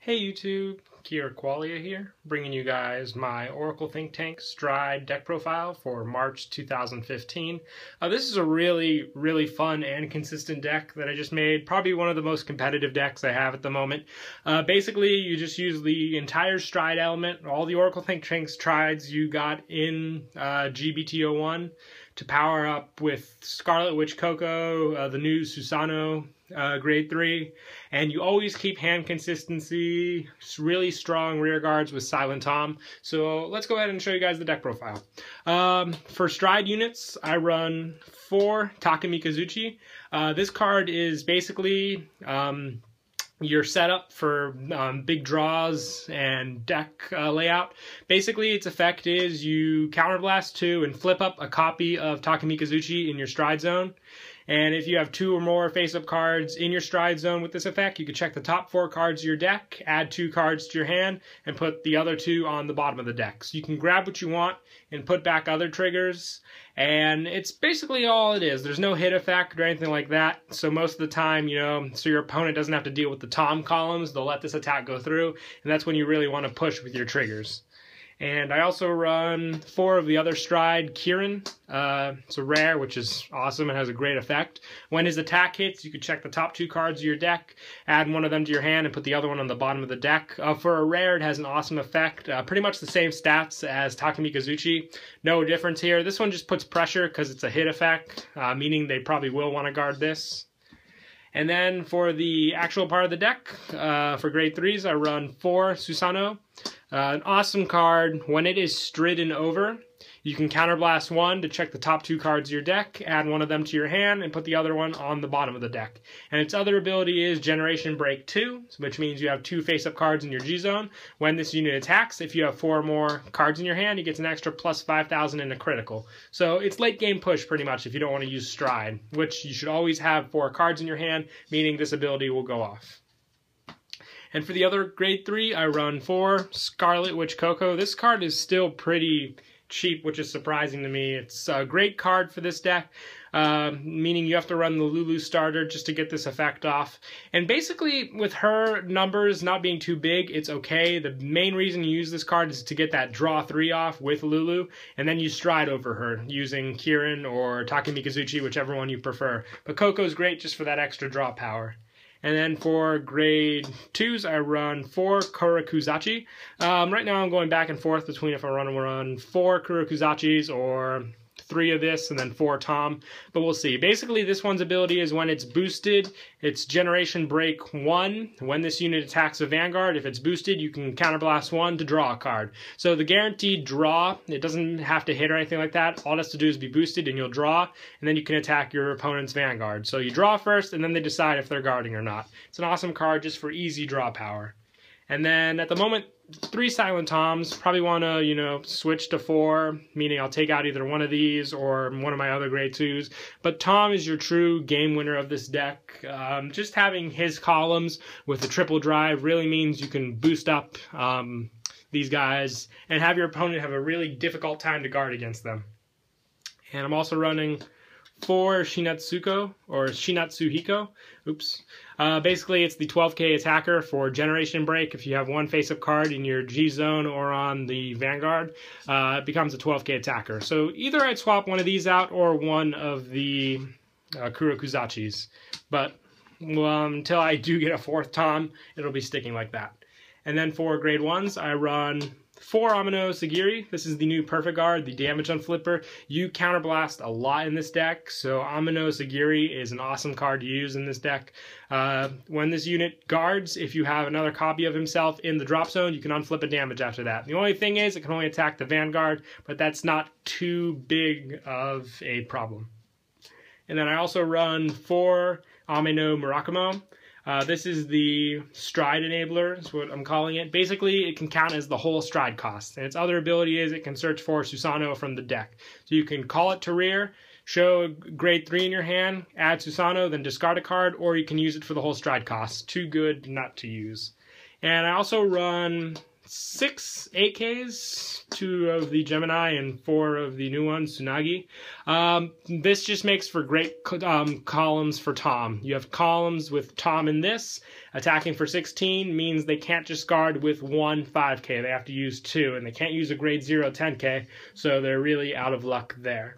Hey YouTube, Kier Qualia here, bringing you guys my Oracle Think Tank Stride deck profile for March 2015. This is a really fun and consistent deck that I just made, probably one of the most competitive decks I have at the moment. Basically, you just use the entire Stride element, all the Oracle Think Tank Strides you got in GBT01 to power up with Scarlet Witch Coco, the new Susano grade 3, and you always keep hand consistency, really strong rear guards with Silent Tom. So let's go ahead and show you guys the deck profile. For Stride units, I run 4 Takamikazuchi. This card is basically your setup for big draws and deck layout. Basically, its effect is you counterblast 2 and flip up a copy of Takamikazuchi in your Stride zone. And if you have 2 or more face-up cards in your Stride zone with this effect, you can check the top 4 cards of your deck, add 2 cards to your hand, and put the other 2 on the bottom of the deck. So you can grab what you want and put back other triggers, and it's basically all it is. There's no hit effect or anything like that, so most of the time, so your opponent doesn't have to deal with the Tom columns. They'll let this attack go through, and that's when you really want to push with your triggers. And I also run 4 of the other Stride Kirin. It's a rare, which is awesome and has a great effect. When his attack hits, you can check the top 2 cards of your deck, add one of them to your hand, and put the other one on the bottom of the deck. For a rare, it has an awesome effect. Pretty much the same stats as Takamikazuchi. No difference here. This one just puts pressure because it's a hit effect, meaning they probably will want to guard this. And then for the actual part of the deck, for grade 3s, I run 4 Susano. An awesome card. When it is stridden over, you can counterblast 1 to check the top 2 cards of your deck, add one of them to your hand, and put the other one on the bottom of the deck. And its other ability is Generation Break 2, which means you have 2 face-up cards in your G-Zone. When this unit attacks, if you have 4 or more cards in your hand, it gets an extra plus 5,000 in a critical. So it's late game push pretty much if you don't want to use Stride, which you should always have 4 cards in your hand, meaning this ability will go off. And for the other grade 3, I run 4 Scarlet Witch Coco. This card is still pretty cheap, which is surprising to me. It's a great card for this deck, meaning you have to run the Lulu starter just to get this effect off. And basically, with her numbers not being too big, it's okay. The main reason you use this card is to get that draw 3 off with Lulu, and then you Stride over her using Kirin or Takamikazuchi, whichever one you prefer. But Coco's great just for that extra draw power. And then for grade 2s, I run 4 Kurakuzachi. Right now I'm going back and forth between if I run 4 Kurakuzachis or 3 of this and then 4 Tom, but we'll see. Basically, this one's ability is when it's boosted, it's Generation Break 1. When this unit attacks a Vanguard, if it's boosted, you can counterblast 1 to draw a card. So the guaranteed draw, it doesn't have to hit or anything like that. All it has to do is be boosted and you'll draw, and then you can attack your opponent's Vanguard. So you draw first, and then they decide if they're guarding or not. It's an awesome card just for easy draw power. And then at the moment, 3 Silent Toms. Probably want to, switch to 4, meaning I'll take out either one of these or one of my other grade 2s. But Tom is your true game winner of this deck. Just having his columns with the triple drive really means you can boost up these guys and have your opponent have a really difficult time to guard against them. And I'm also running 4 Shinatsuko, or Shinatsuhiko. Oops. Basically, it's the 12k attacker for Generation Break. If you have 1 face-up card in your G-Zone or on the Vanguard, it becomes a 12k attacker. So either I'd swap one of these out or one of the Kurakuzachis. But until I do get a 4th Tom, it'll be sticking like that. And then for grade 1s, I run 4 Amino Sagiri. This is the new Perfect Guard, the damage on flipper. You counterblast a lot in this deck, so Amino Sagiri is an awesome card to use in this deck. When this unit guards, if you have another copy of himself in the drop zone, you can unflip a damage after that. The only thing is, it can only attack the Vanguard, but that's not too big of a problem. And then I also run 4 Amino Murakumo. This is the Stride Enabler, is what I'm calling it. Basically, it can count as the whole Stride cost. And its other ability is it can search for Susano from the deck. So you can call it to rear, show a grade 3 in your hand, add Susano, then discard a card, or you can use it for the whole Stride cost. Too good not to use. And I also run 6 8Ks, 2 of the Gemini and 4 of the new one, Tsunagi. This just makes for great columns for Tom. You have columns with Tom in this. Attacking for 16 means they can't just guard with 1 5K. They have to use 2, and they can't use a grade 0 10K, so they're really out of luck there.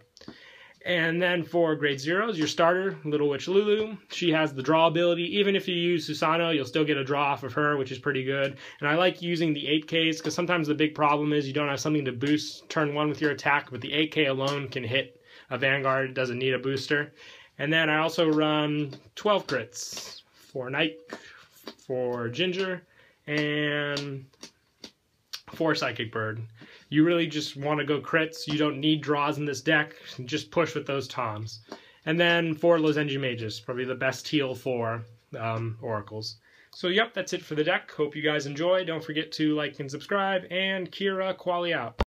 And then for grade 0s, your starter, Little Witch Lulu. She has the draw ability. Even if you use Susano, you'll still get a draw off of her, which is pretty good. And I like using the 8Ks because sometimes the big problem is you don't have something to boost turn 1 with your attack, but the 8K alone can hit a Vanguard. It doesn't need a booster. And then I also run 12 crits for Night, for Ginger, and 4 Psychic Bird. You really just want to go crits. You don't need draws in this deck. Just push with those Toms. And then 4 Lozenji Mages, probably the best heal for Oracles. So yep, that's it for the deck. Hope you guys enjoy. Don't forget to like and subscribe, and Kira Quali out.